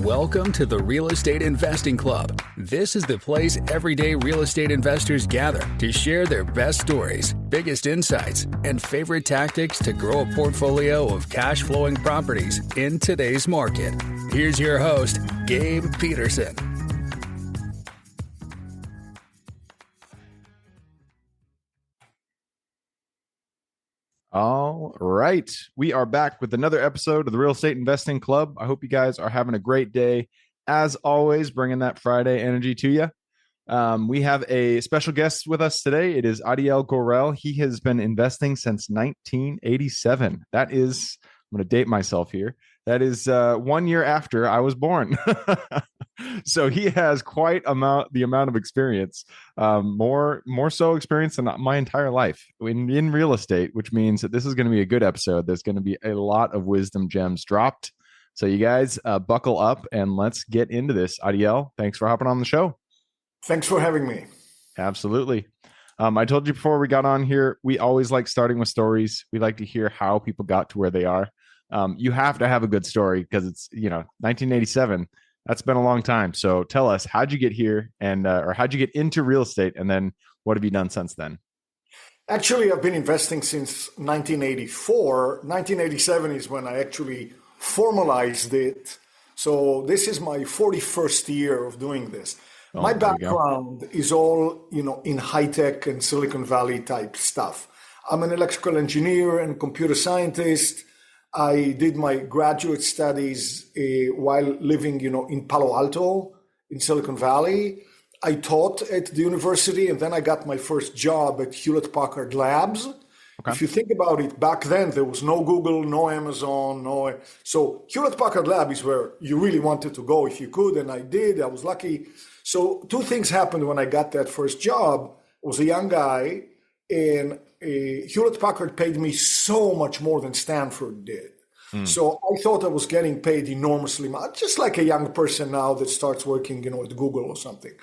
Welcome to the Real Estate Investing Club. This is the place everyday real estate investors gather to share their best stories, biggest insights, and favorite tactics to grow a portfolio of cash flowing properties in today's market. Here's your host, Gabe Peterson. All right. We are back with another episode of the Real Estate Investing Club. I hope you guys are having a great day. As always, bringing that Friday energy to you. We have a special guest with us today. It is Adiel Gorel. He has been investing since 1987. That is, I'm going to date myself here. That is 1 year after I was born. So he has quite the amount of experience, more so experience than my entire life in real estate, which means that this is going to be a good episode. There's going to be a lot of wisdom gems dropped. So you guys buckle up and let's get into this. Adiel, thanks for hopping on the show. Thanks for having me. Absolutely. I told you before we got on here, we always like starting with stories. We like to hear how people got to where they are. You have to have a good story because it's, 1987. That's been a long time. So tell us, how'd you get here or how'd you get into real estate? And then what have you done since then? Actually, I've been investing since 1984. 1987 is when I actually formalized it. So this is my 41st year of doing this. My background is all, in high tech and Silicon Valley type stuff. I'm an electrical engineer and computer scientist. I did my graduate studies while living, in Palo Alto, in Silicon Valley. I taught at the university, and then I got my first job at Hewlett-Packard Labs. Okay. If you think about it, back then there was no Google, no Amazon, so Hewlett-Packard Lab is where you really wanted to go if you could, and I did. I was lucky. So two things happened when I got that first job. I was a young guy, and Hewlett-Packard paid me so much more than Stanford did. So I thought I was getting paid enormously much, just like a young person now that starts working, at Google or something.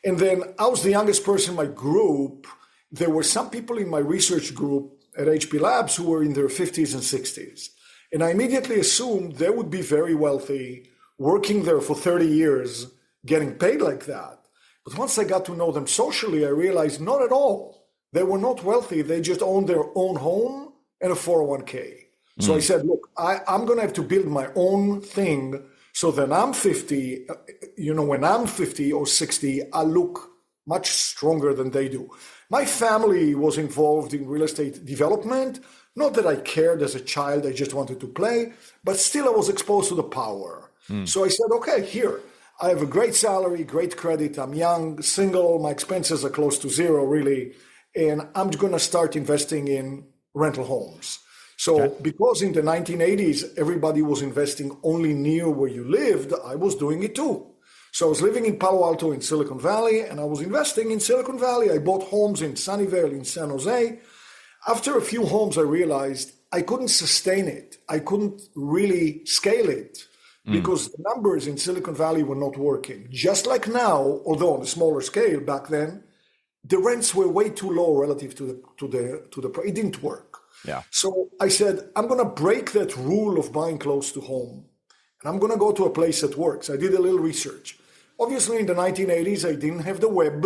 And then I was the youngest person in my group. There were some people in my research group at HP Labs who were in their 50s and 60s. And I immediately assumed they would be very wealthy, working there for 30 years, getting paid like that. But once I got to know them socially, I realized not at all. They were not wealthy. They just owned their own home and a 401k. So I said, look, I'm going to have to build my own thing so that I'm 50, when I'm 50 or 60, I look much stronger than they do. My family was involved in real estate development. Not that I cared as a child, I just wanted to play, but still I was exposed to the power. So I said, okay, here, I have a great salary, great credit. I'm young, single, my expenses are close to zero, really. And I'm going to start investing in rental homes. So because in the 1980s, everybody was investing only near where you lived, I was doing it too. So I was living in Palo Alto in Silicon Valley, and I was investing in Silicon Valley. I bought homes in Sunnyvale, in San Jose. After a few homes, I realized I couldn't sustain it. I couldn't really scale it because the numbers in Silicon Valley were not working. Just like now, although on a smaller scale back then, the rents were way too low relative to the it didn't work. Yeah. So I said, I'm going to break that rule of buying close to home, and I'm going to go to a place that works. I did a little research. Obviously, in the 1980s, I didn't have the web,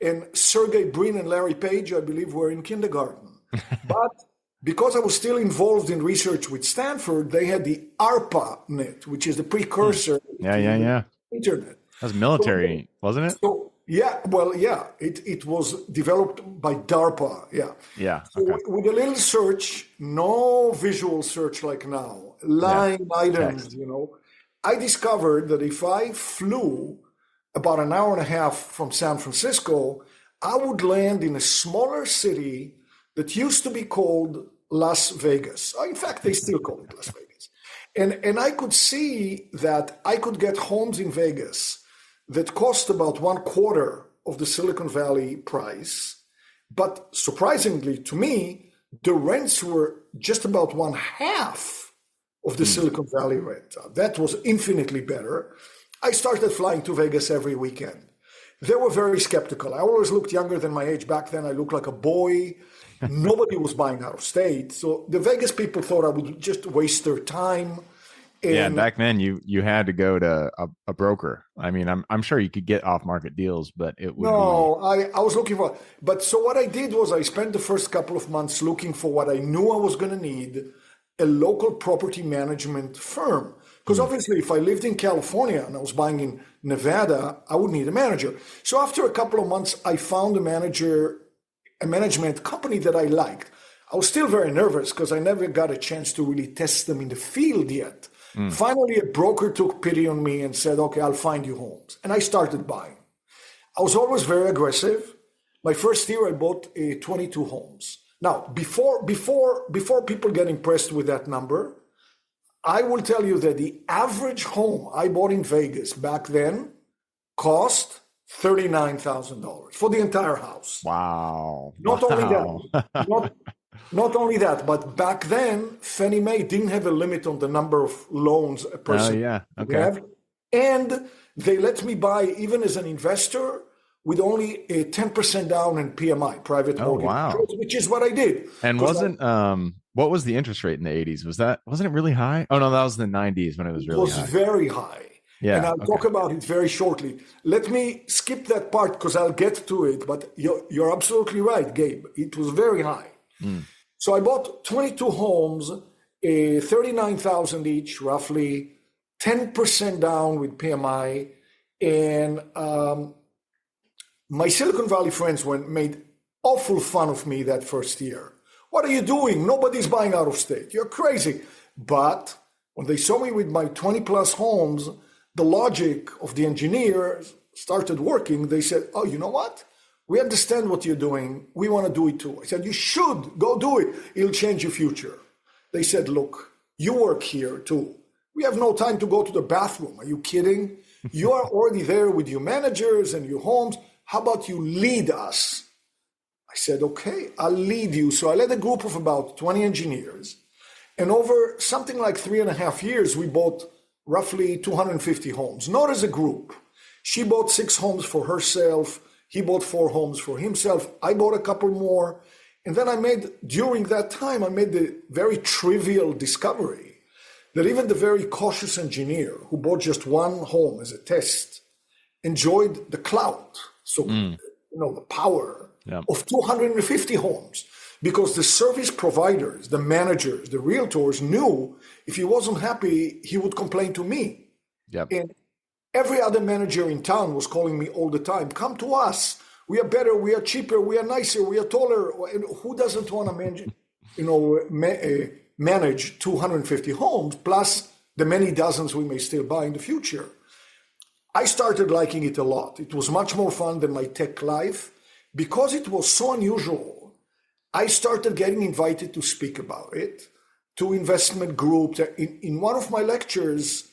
and Sergey Brin and Larry Page, I believe, were in kindergarten. But because I was still involved in research with Stanford, they had the ARPANET, which is the precursor to the internet. That was military, wasn't it? So, it was developed by DARPA. Yeah. So with a little search, no visual search like now, line items, text. I discovered that if I flew about an hour and a half from San Francisco, I would land in a smaller city that used to be called Las Vegas. In fact, they still call it Las Vegas. And I could see that I could get homes in Vegas that cost about 1/4 of the Silicon Valley price. But surprisingly to me, the rents were just about 1/2 of the Silicon Valley rent. That was infinitely better. I started flying to Vegas every weekend. They were very skeptical. I always looked younger than my age back then. I looked like a boy. Nobody was buying out of state. So the Vegas people thought I would just waste their time. Yeah, back then you had to go to a broker. I mean, I'm sure you could get off market deals, but it would No, I was looking for, but so what I did was I spent the first couple of months looking for what I knew I was going to need, a local property management firm. Because obviously, if I lived in California and I was buying in Nevada, I would need a manager. So after a couple of months, I found a management company that I liked. I was still very nervous because I never got a chance to really test them in the field yet. Finally, a broker took pity on me and said, okay, I'll find you homes. And I started buying. I was always very aggressive. My first year, I bought 22 homes. Now, before people get impressed with that number, I will tell you that the average home I bought in Vegas back then cost $39,000 for the entire house. Wow. Not only that, but back then, Fannie Mae didn't have a limit on the number of loans a person could have. And they let me buy, even as an investor, with only a 10% down in PMI, private mortgage, which is what I did. And what was the interest rate in the 80s? Wasn't it really high? Oh, no, that was in the 90s when it was really high. It was very high. Yeah, and I'll talk about it very shortly. Let me skip that part because I'll get to it, but you're absolutely right, Gabe. It was very high. So I bought 22 homes, 39,000 each, roughly 10% down with PMI. And my Silicon Valley friends made awful fun of me that first year. What are you doing? Nobody's buying out of state. You're crazy. But when they saw me with my 20 plus homes, the logic of the engineers started working. They said, oh, you know what? We understand what you're doing. We want to do it too. I said, you should go do it. It'll change your future. They said, look, you work here too. We have no time to go to the bathroom. Are you kidding? You are already there with your managers and your homes. How about you lead us? I said, okay, I'll lead you. So I led a group of about 20 engineers. And over something like 3.5 years, we bought roughly 250 homes, not as a group. She bought 6 homes for herself. He bought 4 homes for himself. I bought a couple more. And then during that time, I made the very trivial discovery that even the very cautious engineer who bought just 1 home as a test enjoyed the clout. So, the power of 250 homes, because the service providers, the managers, the realtors knew if he wasn't happy, he would complain to me. And every other manager in town was calling me all the time, come to us. We are better, we are cheaper, we are nicer, we are taller. Who doesn't want to manage 250 homes, plus the many dozens we may still buy in the future? I started liking it a lot. It was much more fun than my tech life. Because it was so unusual, I started getting invited to speak about it to investment groups. In one of my lectures,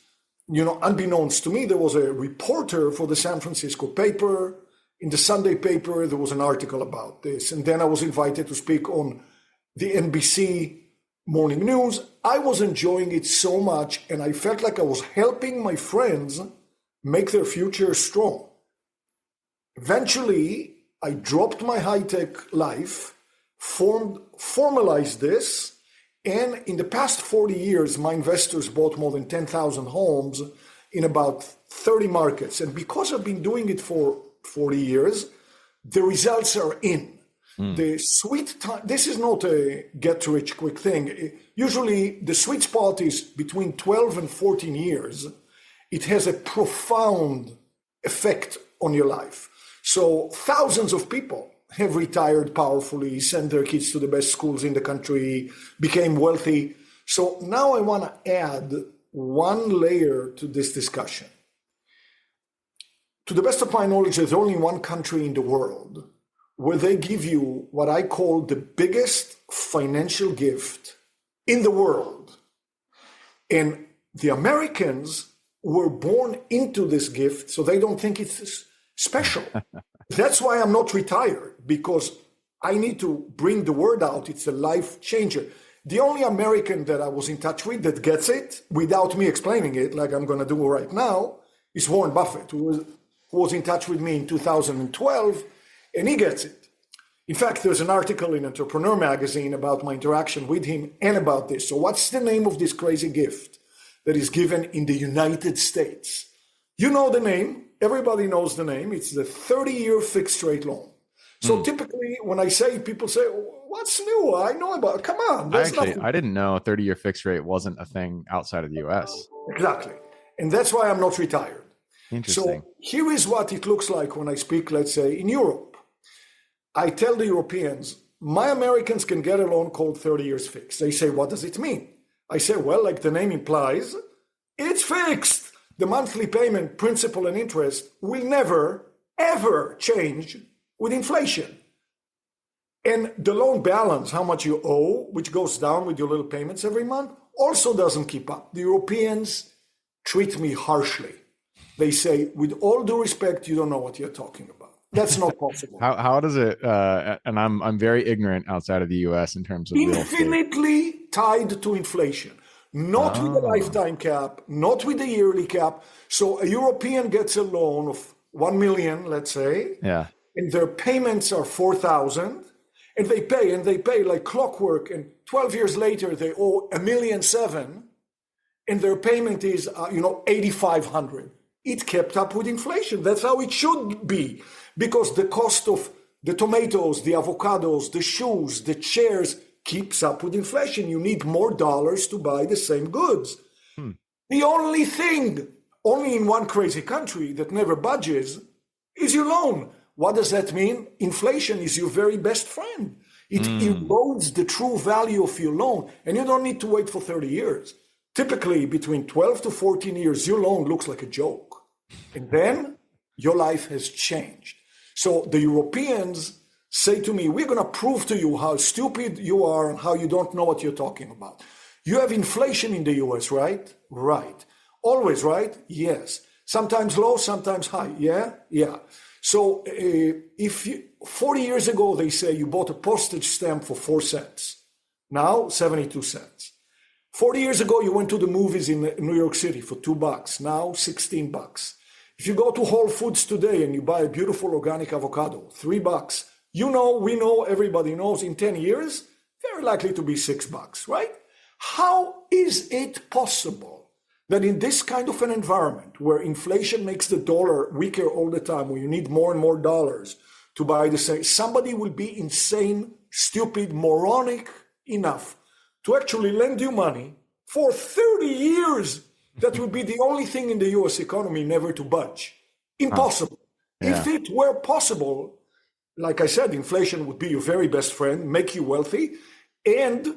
unbeknownst to me, there was a reporter for the San Francisco paper. In the Sunday paper, there was an article about this. And then I was invited to speak on the NBC morning news. I was enjoying it so much, and I felt like I was helping my friends make their future strong. Eventually, I dropped my high-tech life, formalized this, and in the past 40 years, my investors bought more than 10,000 homes in about 30 markets. And because I've been doing it for 40 years, the results are in. The sweet time, this is not a get-rich-quick thing. Usually, the sweet spot is between 12 and 14 years. It has a profound effect on your life. So thousands of people have retired powerfully, sent their kids to the best schools in the country, became wealthy. So now I want to add one layer to this discussion. To the best of my knowledge, there's only one country in the world where they give you what I call the biggest financial gift in the world. And the Americans were born into this gift, so they don't think it's special. That's why I'm not retired, because I need to bring the word out. It's a life changer. The only American that I was in touch with that gets it without me explaining it, like I'm going to do right now, is Warren Buffett, who was in touch with me in 2012, and he gets it. In fact, there's an article in Entrepreneur magazine about my interaction with him and about this. So what's the name of this crazy gift? that is given in the United States. You know the name. Everybody knows the name. It's the 30-year fixed rate loan. So typically when I say, people say, what's new? I know about it. Come on. I didn't know a 30-year fixed rate wasn't a thing outside of the US. Exactly. And that's why I'm not retired. Interesting. So here is what it looks like when I speak, let's say, in Europe. I tell the Europeans, my Americans can get a loan called 30 years fixed. They say, what does it mean? I say, well, like the name implies, it's fixed. The monthly payment, principal and interest will never, ever change with inflation. And the loan balance, how much you owe, which goes down with your little payments every month, also doesn't keep up. The Europeans treat me harshly. They say, with all due respect, you don't know what you're talking about. That's not possible. How does it, and I'm very ignorant outside of the US in terms of infinitely tied to inflation. Not with the lifetime cap, not with the yearly cap. So a European gets a loan of 1 million, let's say, and their payments are 4,000, and they pay like clockwork, and 12 years later they owe 1.7 million, and their payment is 8,500. It kept up with inflation. That's how it should be, because the cost of the tomatoes, the avocados, the shoes, the chairs keeps up with inflation. You need more dollars to buy the same goods. The only thing, only in one crazy country that never budges, is your loan. What does that mean? Inflation is your very best friend. It erodes the true value of your loan, and you don't need to wait for 30 years. Typically, between 12 to 14 years, your loan looks like a joke. And then your life has changed. So the Europeans say to me, we're going to prove to you how stupid you are and how you don't know what you're talking about. You have inflation in the US, right? Right. Always, right? Yes. Sometimes low, sometimes high. Yeah? Yeah. So if 40 years ago, they say you bought a postage stamp for 4 cents. Now, 72 cents. 40 years ago, you went to the movies in New York City for $2. Now, $16. If you go to Whole Foods today and you buy a beautiful organic avocado, $3. You know, we know, everybody knows, in 10 years, very likely to be $6, right? How is it possible that in this kind of an environment where inflation makes the dollar weaker all the time, where you need more and more dollars to buy the same, somebody will be insane, stupid, moronic enough to actually lend you money for 30 years? That would be the only thing in the US economy never to budge. Impossible. Yeah. If it were possible, like I said, inflation would be your very best friend, make you wealthy. And,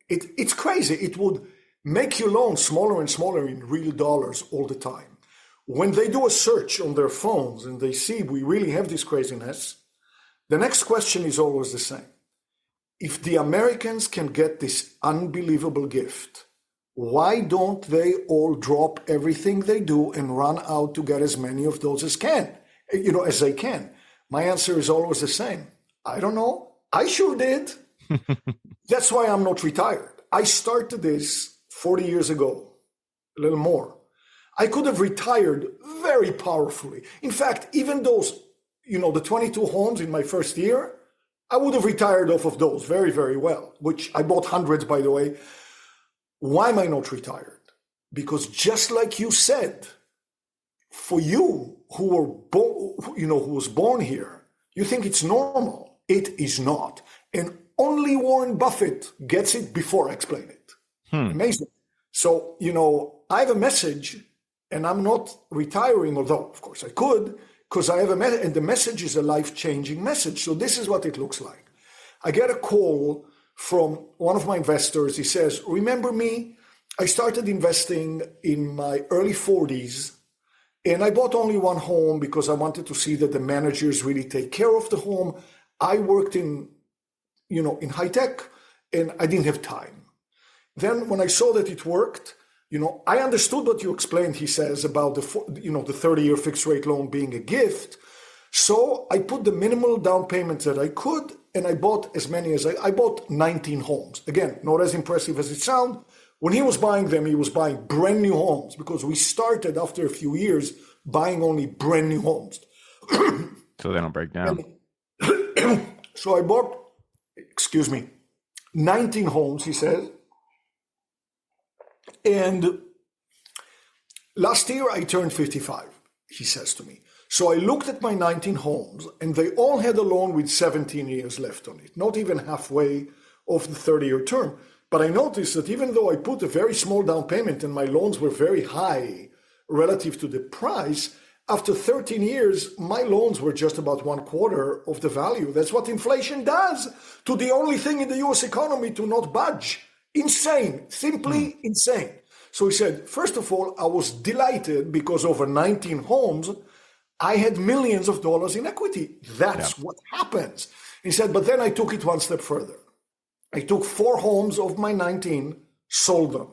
it's crazy. It would make your loan smaller and smaller in real dollars all the time. When they do a search on their phones and they see we really have this craziness, the next question is always the same. If the Americans can get this unbelievable gift, why don't they all drop everything they do and run out to get as many of those as they can? My answer is always the same. I don't know. I sure did. That's why I'm not retired. I started this 40 years ago, a little more. I could have retired very powerfully. In fact, even those, the 22 homes in my first year, I would have retired off of those very, very well, which I bought hundreds, by the way. Why am I not retired? Because just like you said, for you who was born here, you think it's normal. It is not. And only Warren Buffett gets it before I explain it. Amazing. So, I have a message, and I'm not retiring, although, of course, I could, because I have a message, and the message is a life-changing message. So this is what it looks like. I get a call from one of my investors. He says, remember me? I started investing in my early 40s, and I bought only one home because I wanted to see that the managers really take care of the home. I worked in high tech, and I didn't have time. Then when I saw that it worked, I understood what you explained, he says, about the 30-year fixed rate loan being a gift. So I put the minimal down payment that I could, and I bought as many as I bought 19 homes. Again, not as impressive as it sounds. When he was buying them, he was buying brand new homes because we started after a few years buying only brand new homes. So they don't break down. So I bought, 19 homes, he says. And last year I turned 55, he says to me. So I looked at my 19 homes and they all had a loan with 17 years left on it, not even halfway of the 30-year term. But I noticed that even though I put a very small down payment and my loans were very high relative to the price, after 13 years, my loans were just about 1/4 of the value. That's what inflation does to the only thing in the US economy to not budge. Insane, simply insane. So he said, first of all, I was delighted because over 19 homes, I had millions of dollars in equity. That's what happens. He said, but then I took it one step further. I took 4 homes of my 19, sold them.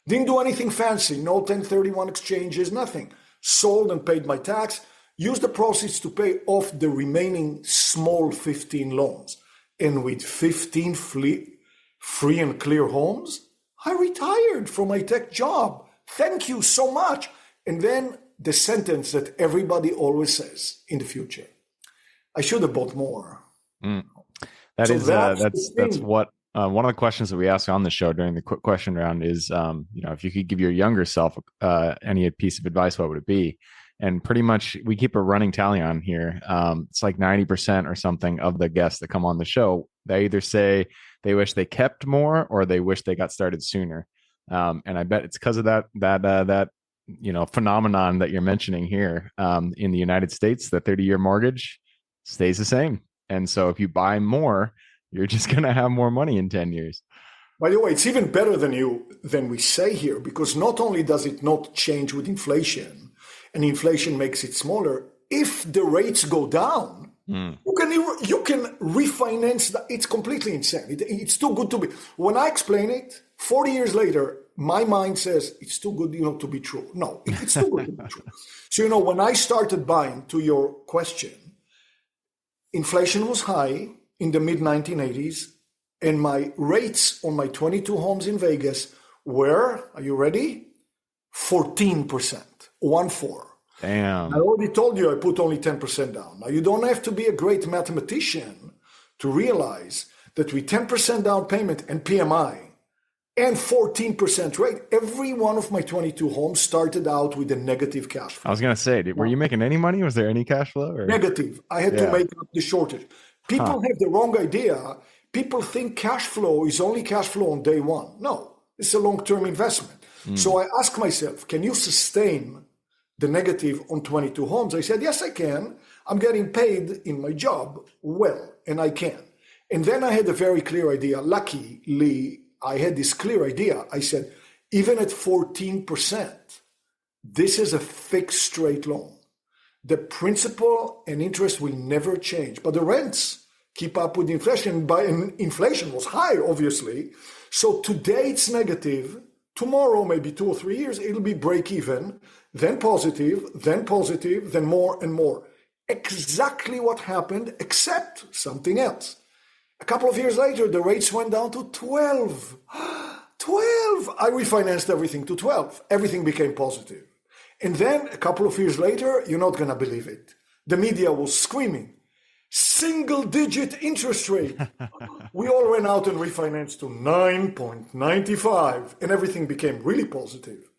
Didn't do anything fancy, no 1031 exchanges, nothing. Sold and paid my tax, used the proceeds to pay off the remaining small 15 loans. And with 15 free and clear homes, I retired from my tech job. Thank you so much. And then the sentence that everybody always says in the future, I should have bought more. That's what one of the questions that we ask on the show during the quick question round is, if you could give your younger self any piece of advice, what would it be? And pretty much we keep a running tally on here. It's like 90% or something of the guests that come on the show, they either say they wish they kept more or they wish they got started sooner. And I bet it's because of that phenomenon that you're mentioning here. In the United States, the 30-year mortgage stays the same. And so if you buy more, you're just going to have more money in 10 years. By the way, it's even better than we say here, because not only does it not change with inflation, and inflation makes it smaller, if the rates go down, you can refinance that. It's completely insane. It's too good to be. When I explain it, 40 years later, my mind says it's too good, to be true. No, it's too good to be true. So, when I started buying, to your question, inflation was high in the mid-1980s, and my rates on my 22 homes in Vegas were, are you ready? 14%, 1-4. Damn. I already told you I put only 10% down. Now, you don't have to be a great mathematician to realize that with 10% down payment and PMI and 14% rate, every one of my 22 homes started out with a negative cash flow. I was going to say, were you making any money? Was there any cash flow? Or? Negative. I had to make up the shortage. People have the wrong idea. People think cash flow is only cash flow on day one. No, it's a long-term investment. So I asked myself, can you sustain the negative on 22 homes? I said, yes, I can. I'm getting paid in my job well, and I can. And then I had a very clear idea. Luckily, I had this clear idea. I said, even at 14%, this is a fixed rate loan. The principal and interest will never change, but the rents keep up with inflation. And inflation was high, obviously. So today it's negative. Tomorrow, maybe 2 or 3 years, it'll be break even, then positive, then more and more. Exactly what happened, except something else. A couple of years later, the rates went down to 12. 12! I refinanced everything to 12. Everything became positive. And then a couple of years later, you're not going to believe it. The media was screaming, single-digit interest rate. We all ran out and refinanced to 9.95, and everything became really positive.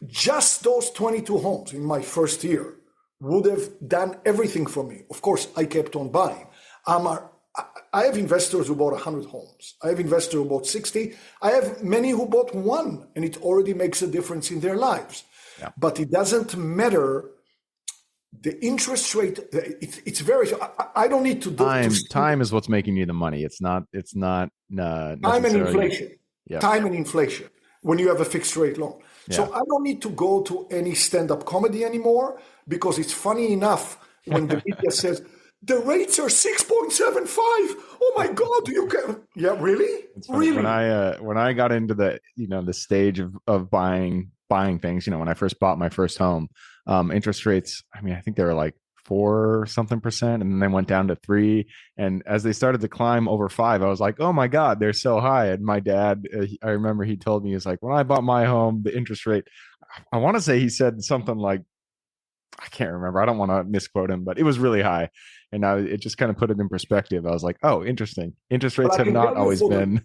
Just those 22 homes in my first year would have done everything for me. Of course, I kept on buying. I have investors who bought 100 homes. I have investors who bought 60. I have many who bought 1, and it already makes a difference in their lives. Yeah. But it doesn't matter. The interest rate, it's very, I don't need to do time is what's making you the money. It's not time and inflation. Yeah. Time and inflation when you have a fixed rate loan. Yeah. So I don't need to go to any stand-up comedy anymore, because it's funny enough when the media says the rates are 6.75. Oh my God, you can, yeah, really? Really? When I got into the, the stage of buying things, when I first bought my first home, interest rates, I think they were like 4-something%, and then they went down to 3. And as they started to climb over 5, I was like, oh my God, they're so high. And my dad, I remember he told me, he was like, when I bought my home, the interest rate, I want to say he said something like, I can't remember. I don't want to misquote him, but it was really high. And now it just kind of put it in perspective. I was like, oh, interesting. Interest rates have not always been.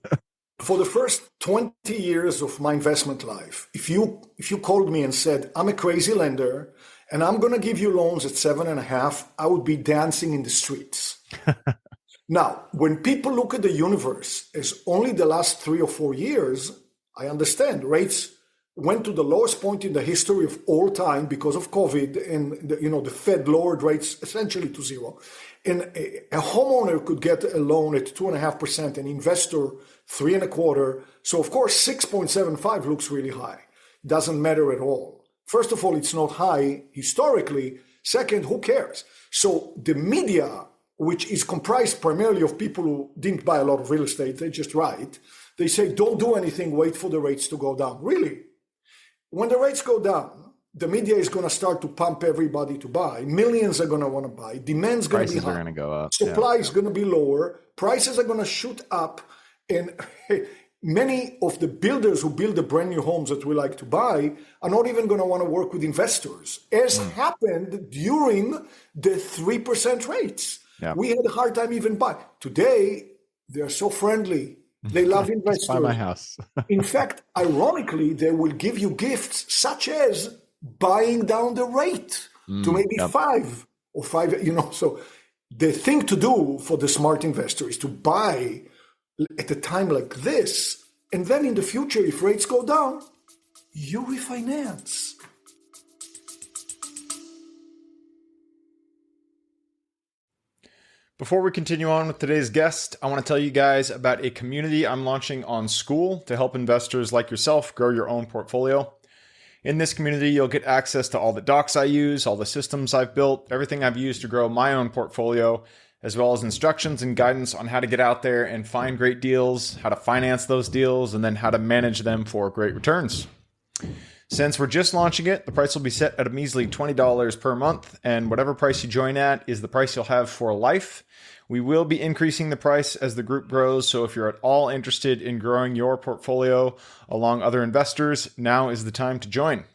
For the first 20 years of my investment life, if you called me and said, I'm a crazy lender and I'm going to give you loans at 7.5, I would be dancing in the streets. Now, when people look at the universe as only the last 3 or 4 years, I understand rates went to the lowest point in the history of all time because of COVID, and the Fed lowered rates essentially to zero. And a homeowner could get a loan at 2.5%, an investor 3.25%. So of course, 6.75 looks really high. Doesn't matter at all. First of all, it's not high historically. Second, who cares? So the media, which is comprised primarily of people who didn't buy a lot of real estate, they just write. They say, don't do anything, wait for the rates to go down. Really? When the rates go down, the media is going to start to pump everybody to buy. Millions are going to want to buy. Demand's going to be high. Prices are going to go up. Supply is going to be lower. Prices are going to shoot up. And many of the builders who build the brand new homes that we like to buy are not even going to want to work with investors, as happened during the 3% rates. Yeah. We had a hard time even buying. Today, they're so friendly. They love investors. Buy my house. In fact, ironically, they will give you gifts such as buying down the rate to maybe 5 or 5, So the thing to do for the smart investor is to buy at a time like this. And then in the future, if rates go down, you refinance. Before we continue on with today's guest, I want to tell you guys about a community I'm launching on School to help investors like yourself grow your own portfolio. In this community, you'll get access to all the docs I use, all the systems I've built, everything I've used to grow my own portfolio, as well as instructions and guidance on how to get out there and find great deals, how to finance those deals, and then how to manage them for great returns. Since we're just launching it, the price will be set at a measly $20 per month, and whatever price you join at is the price you'll have for life. We will be increasing the price as the group grows, so if you're at all interested in growing your portfolio along other investors, now is the time to join.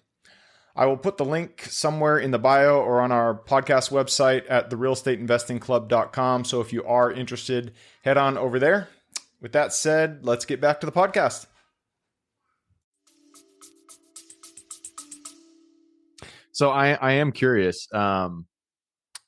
I will put the link somewhere in the bio or on our podcast website at therealestateinvestingclub.com, so if you are interested, head on over there. With that said, let's get back to the podcast. So I am curious,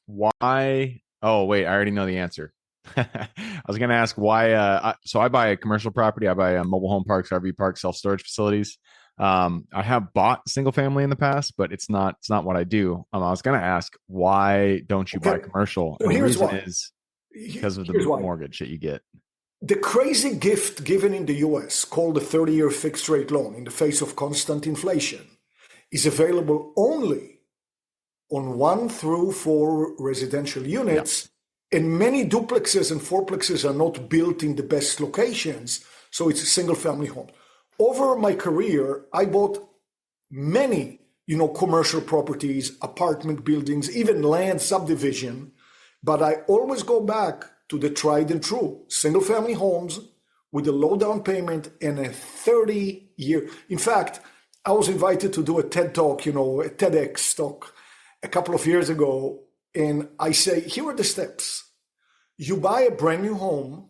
why? Oh, wait, I already know the answer. I was going to ask why. So I buy a commercial property. I buy mobile home parks, RV parks, self-storage facilities. I have bought single family in the past, but it's not what I do. I was going to ask, why don't you buy commercial? Well, the reason is because of the mortgage that you get. The crazy gift given in the US called a 30-year fixed rate loan in the face of constant inflation is available only on 1 through 4 residential units, and many duplexes and fourplexes are not built in the best locations, so it's a single-family home. Over my career, I bought many, commercial properties, apartment buildings, even land subdivision, but I always go back to the tried and true single-family homes with a low down payment and a 30-year. In fact, I was invited to do a TED Talk, a TEDx talk a couple of years ago. And I say, here are the steps. You buy a brand new home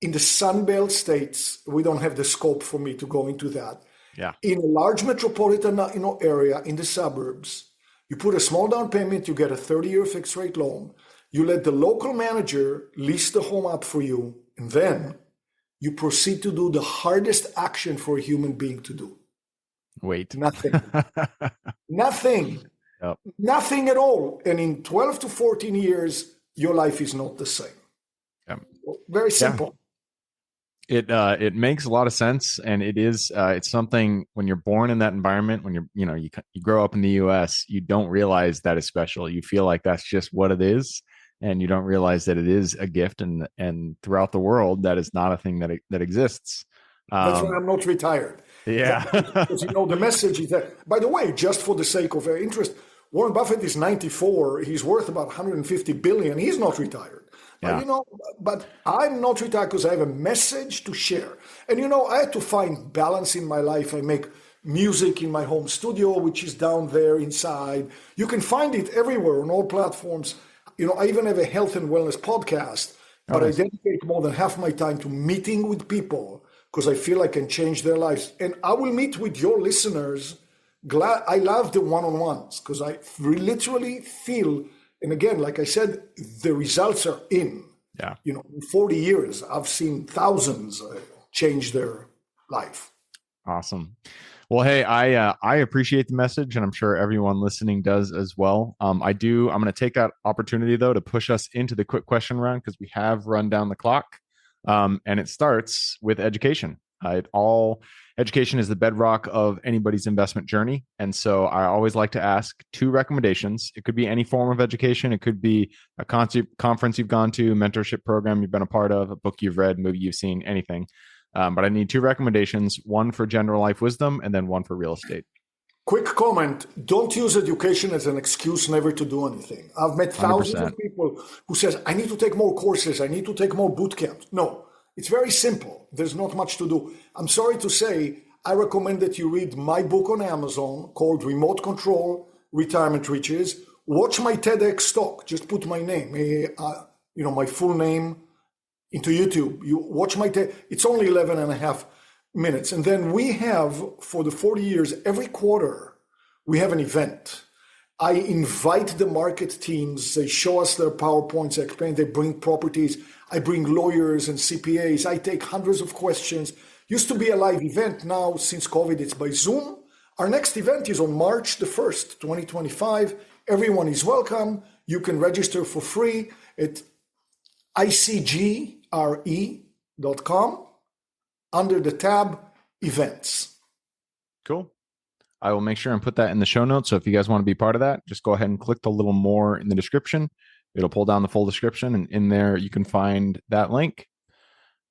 in the Sunbelt states. We don't have the scope for me to go into that. Yeah. In a large metropolitan area in the suburbs, you put a small down payment, you get a 30-year fixed rate loan. You let the local manager lease the home up for you. And then you proceed to do the hardest action for a human being to do. Wait. Nothing. Nothing. Yep. Nothing at all. And in 12 to 14 years, your life is not the same. Yep. Very simple. Yeah. It makes a lot of sense, and it is it's something when you're born in that environment, when you grow up in the US, you don't realize that is special. You feel like that's just what it is, and you don't realize that it is a gift, and throughout the world that is not a thing that exists. That's why I'm not retired. Yeah. Because the message is that, by the way, just for the sake of interest, Warren Buffett is 94. He's worth about 150 billion. He's not retired. Yeah. But I'm not retired because I have a message to share. And, I had to find balance in my life. I make music in my home studio, which is down there inside. You can find it everywhere on all platforms. I even have a health and wellness podcast, but I dedicate more than half my time to meeting with people because I feel I can change their lives. And I will meet with your listeners. I love the one-on-ones because I literally feel, and again, like I said, the results are in. Yeah. In 40 years, I've seen thousands change their life. Awesome. Well, hey, I appreciate the message, and I'm sure everyone listening does as well. I'm going to take that opportunity though to push us into the quick question round because we have run down the clock. And it starts with education. Education is the bedrock of anybody's investment journey. And so I always like to ask 2 recommendations. It could be any form of education. It could be a conference you've gone to, mentorship program you've been a part of, a book you've read, movie you've seen, anything. But I need 2 recommendations, one for general life wisdom and then one for real estate. Quick comment. Don't use education as an excuse never to do anything. I've met thousands 100%. Of people who says, I need to take more courses. I need to take more boot camps. No, it's very simple. There's not much to do. I'm sorry to say, I recommend that you read my book on Amazon called Remote Control, Retirement Riches. Watch my TEDx talk. Just put my name, my full name into YouTube. You watch my TED. It's only 11 and a half minutes. And then we have, for the 40 years, every quarter, we have an event. I invite the market teams. They show us their PowerPoints. I explain. They bring properties. I bring lawyers and CPAs. I take hundreds of questions. Used to be a live event. Now, since COVID, it's by Zoom. Our next event is on March the 1st, 2025. Everyone is welcome. You can register for free at icgre.com under the tab events. Cool. I will make sure and put that in the show notes. So if you guys want to be part of that, just go ahead and click the little more in the description. It'll pull down the full description, and in there you can find that link.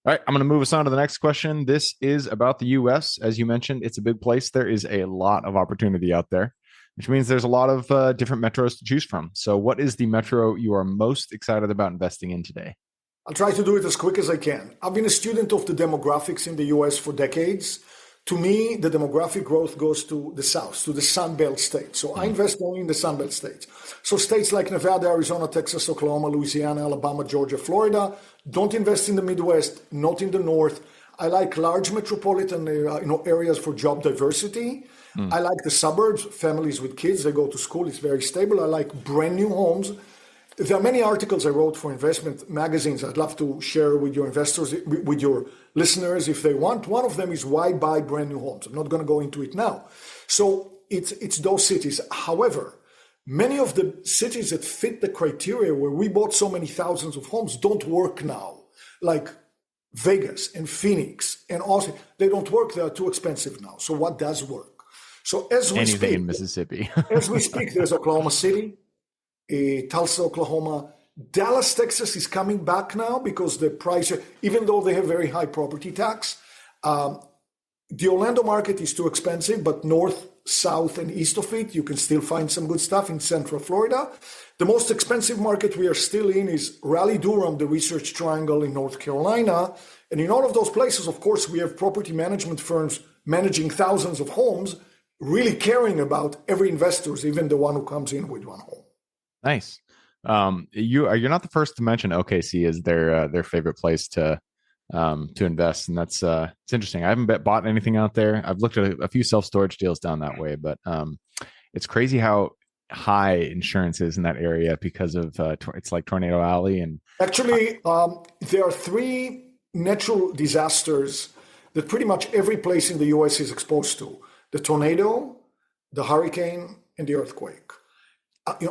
All right, I'm going to move us on to the next question. This is about the US. As you mentioned, it's a big place. There is a lot of opportunity out there, which means there's a lot of different metros to choose from. So what is the metro you are most excited about investing in today? I'll try to do it as quick as I can. I've been a student of the demographics in the US for decades. To me, the demographic growth goes to the South, to the Sun Belt states. So I invest only in the Sun Belt states. So states like Nevada, Arizona, Texas, Oklahoma, Louisiana, Alabama, Georgia, Florida. Don't invest in the Midwest, not in the North. I like large metropolitan areas for job diversity. I like the suburbs, families with kids, they go to school, it's very stable. I like brand new homes. There are many articles I wrote for investment magazines I'd love to share with your investors, with your listeners if they want. One of them is why buy brand new homes. I'm not going to go into it now. So it's those cities. However, many of the cities that fit the criteria where we bought so many thousands of homes don't work now, like Vegas and Phoenix and Austin. They don't work. They are too expensive now. So what does work? So as we Anything speak, in Mississippi. as we speak, there's Oklahoma City, Tulsa, Oklahoma. Dallas, Texas is coming back now because the price, even though they have very high property tax, the Orlando market is too expensive, but north, south, and east of it, you can still find some good stuff in Central Florida. The most expensive market we are still in is Raleigh-Durham, the Research Triangle in North Carolina. And in all of those places, of course, we have property management firms managing thousands of homes, really caring about every investor, even the one who comes in with one home. Nice. You're not the first to mention OKC as their favorite place to invest, and that's it's interesting. I haven't bought anything out there. I've looked at a few self-storage deals down that way, but it's crazy how high insurance is in that area because of it's like Tornado Alley. And actually, there are 3 natural disasters that pretty much every place in the U.S. is exposed to: the tornado, the hurricane, and the earthquake.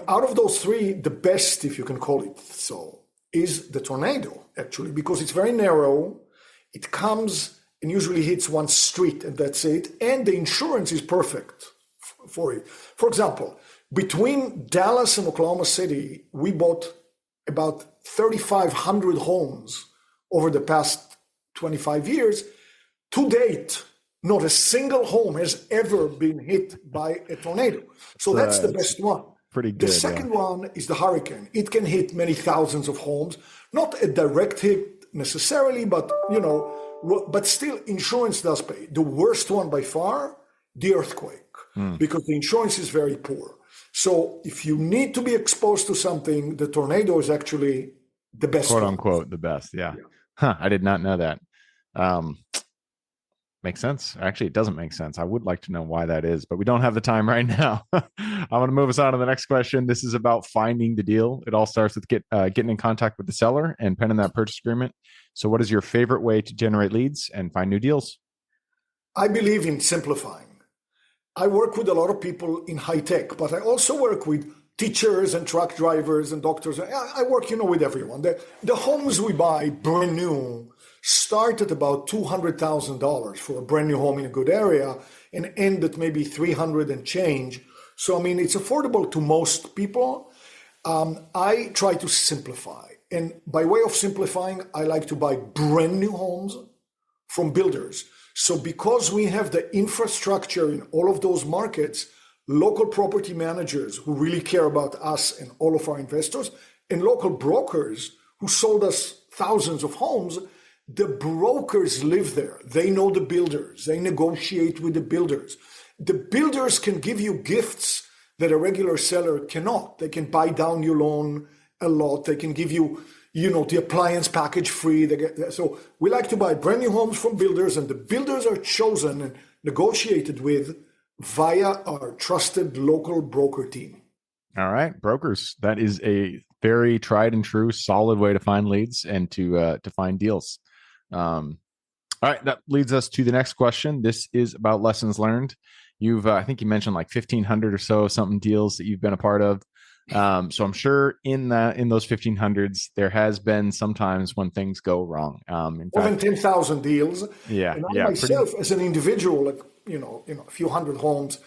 Out of those 3, the best, if you can call it so, is the tornado, actually, because it's very narrow. It comes and usually hits one street, and that's it. And the insurance is perfect for it. For example, between Dallas and Oklahoma City, we bought about 3,500 homes over the past 25 years. To date, not a single home has ever been hit by a tornado. So that's the best one. Pretty good. The second one is the hurricane. It can hit many thousands of homes, not a direct hit necessarily, but but still insurance does pay. The worst one by far, the earthquake, because the insurance is very poor. So if you need to be exposed to something, the tornado is actually the best. Quote unquote, the best. Yeah. Huh, I did not know that. Makes sense. Actually, it doesn't make sense. I would like to know why that is, but we don't have the time right now. I want to move us on to the next question. This is about finding the deal. It all starts with getting in contact with the seller and penning that purchase agreement. So what is your favorite way to generate leads and find new deals? I believe in simplifying. I work with a lot of people in high tech, but I also work with teachers and truck drivers and doctors. I work, with everyone. The homes we buy brand new start at about $200,000 for a brand new home in a good area and end at maybe 300 and change. So, it's affordable to most people. I try to simplify. And by way of simplifying, I like to buy brand new homes from builders. So because we have the infrastructure in all of those markets, local property managers who really care about us and all of our investors, and local brokers who sold us thousands of homes, the brokers live there. They know the builders. They negotiate with the builders. The builders can give you gifts that a regular seller cannot. They can buy down your loan a lot. They can give you, the appliance package free. So we like to buy brand new homes from builders, and the builders are chosen and negotiated with via our trusted local broker team. All right, brokers. That is a very tried and true, solid way to find leads and to find deals. All right, that leads us to the next question. This is about lessons learned. You've, I think you mentioned like 1,500 or so something deals that you've been a part of. So I'm sure in those 1,500s, there has been some times when things go wrong. In More than 10,000 deals. Yeah. And I myself, as an individual, a few hundred homes.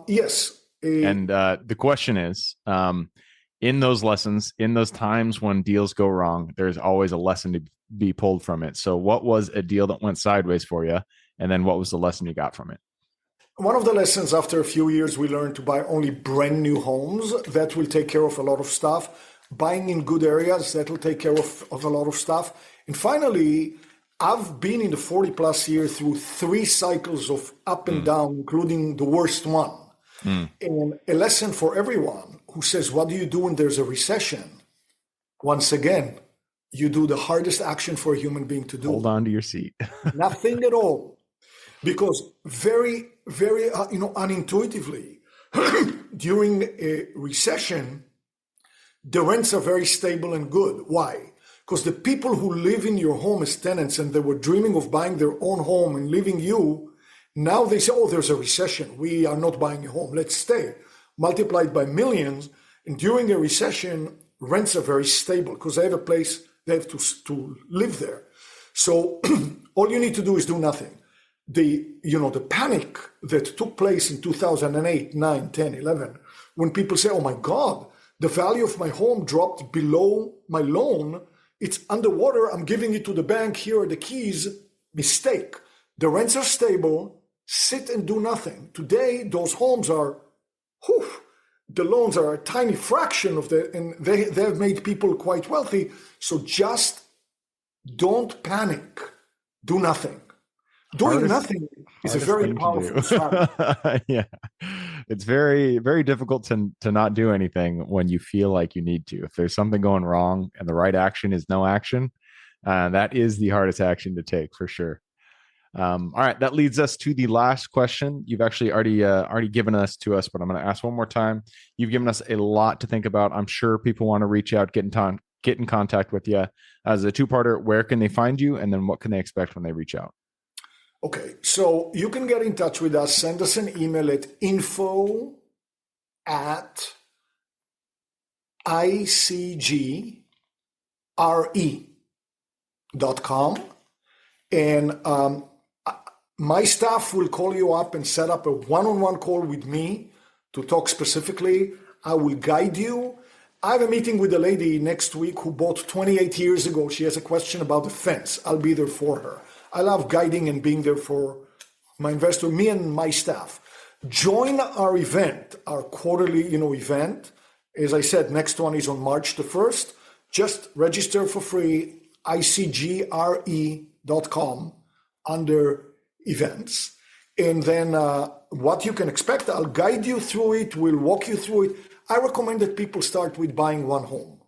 Yes. And the question is, in those lessons, in those times when deals go wrong, there's always a lesson to be pulled from it. So what was a deal that went sideways for you? And then what was the lesson you got from it? One of the lessons after a few years, we learned to buy only brand new homes. That will take care of a lot of stuff. Buying in good areas, that will take care of a lot of stuff. And finally, I've been in the 40 plus years through 3 cycles of up and down, including the worst one. And a lesson for everyone who says, what do you do when there's a recession? Once again, you do the hardest action for a human being to do. Hold on to your seat. Nothing at all. Because very, very, unintuitively, during a recession, the rents are very stable and good. Why? Because the people who live in your home as tenants and they were dreaming of buying their own home and leaving you, now they say, oh, there's a recession. We are not buying a home. Let's stay. Multiplied by millions. And during a recession, rents are very stable because they have a place, they have to live there. So all you need to do is do nothing. The panic that took place in 2008, 9, 10, 11, when people say, oh my God, the value of my home dropped below my loan, it's underwater, I'm giving it to the bank, here are the keys. Mistake. The rents are stable, sit and do nothing. Today, those homes are, the loans are a tiny fraction of and they have made people quite wealthy. So just don't panic, do nothing. Doing nothing is a very powerful strategy. Yeah, it's very, very difficult to not do anything when you feel like you need to. If there's something going wrong and the right action is no action, that is the hardest action to take for sure. All right, that leads us to the last question. You've actually already given us to us, but I'm going to ask one more time. You've given us a lot to think about. I'm sure people want to reach out, get in contact with you. As a 2-parter, where can they find you, and then what can they expect when they reach out? Okay, so you can get in touch with us. Send us an email at info@icgre.com. And my staff will call you up and set up a one-on-one call with me to talk specifically. I will guide you. I have a meeting with a lady next week who bought 28 years ago. She has a question about the fence. I'll be there for her. I love guiding and being there for my investor, me and my staff. Join our event, our quarterly, event. As I said, next one is on March the 1st. Just register for free, icgre.com under events. And then what you can expect, I'll guide you through it. We'll walk you through it. I recommend that people start with buying one home.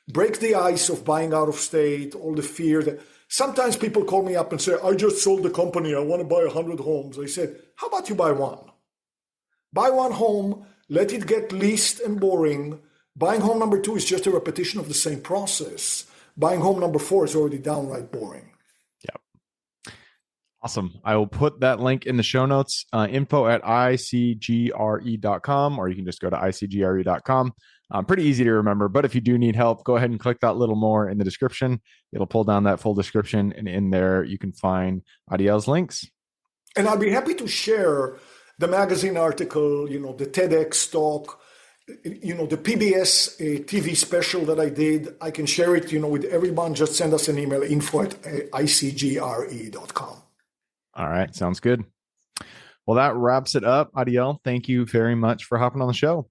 Break the ice of buying out of state, all the fear. Sometimes people call me up and say, I just sold the company. I want to buy 100 homes. I said, how about you buy one? Buy one home, let it get leased and boring. Buying home number 2 is just a repetition of the same process. Buying home number 4 is already downright boring. Awesome. I will put that link in the show notes, info@icgre.com, or you can just go to icgre.com. Pretty easy to remember, but if you do need help, go ahead and click that little more in the description. It'll pull down that full description, and in there you can find Adiel's links. And I'll be happy to share the magazine article, the TEDx talk, the PBS TV special that I did. I can share it, with everyone. Just send us an email, info@icgre.com. All right. Sounds good. Well, that wraps it up. Adiel, thank you very much for hopping on the show.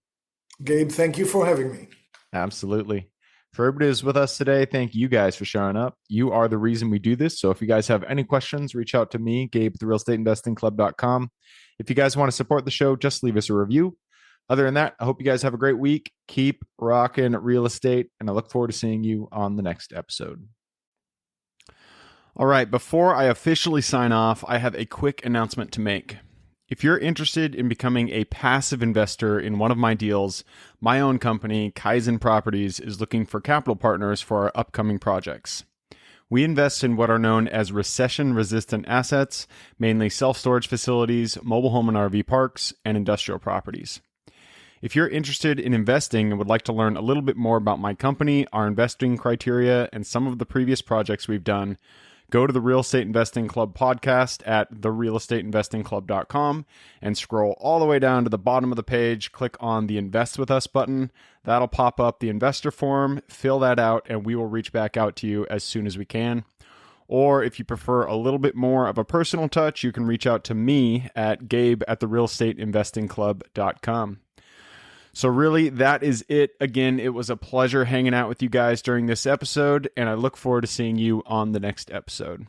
Gabe, thank you for having me. Absolutely. For everybody who's with us today, thank you guys for showing up. You are the reason we do this. So if you guys have any questions, reach out to me, Gabe at therealestateinvestingclub.com. If you guys want to support the show, just leave us a review. Other than that, I hope you guys have a great week. Keep rocking real estate, and I look forward to seeing you on the next episode. All right, before I officially sign off, I have a quick announcement to make. If you're interested in becoming a passive investor in one of my deals, my own company, Kaizen Properties, is looking for capital partners for our upcoming projects. We invest in what are known as recession-resistant assets, mainly self-storage facilities, mobile home and RV parks, and industrial properties. If you're interested in investing and would like to learn a little bit more about my company, our investing criteria, and some of the previous projects we've done, go to the Real Estate Investing Club podcast at therealestateinvestingclub.com and scroll all the way down to the bottom of the page. Click on the Invest With Us button. That'll pop up the investor form. Fill that out, and we will reach back out to you as soon as we can. Or if you prefer a little bit more of a personal touch, you can reach out to me at gabe@therealestateinvestingclub.com. So really, that is it. Again, it was a pleasure hanging out with you guys during this episode, and I look forward to seeing you on the next episode.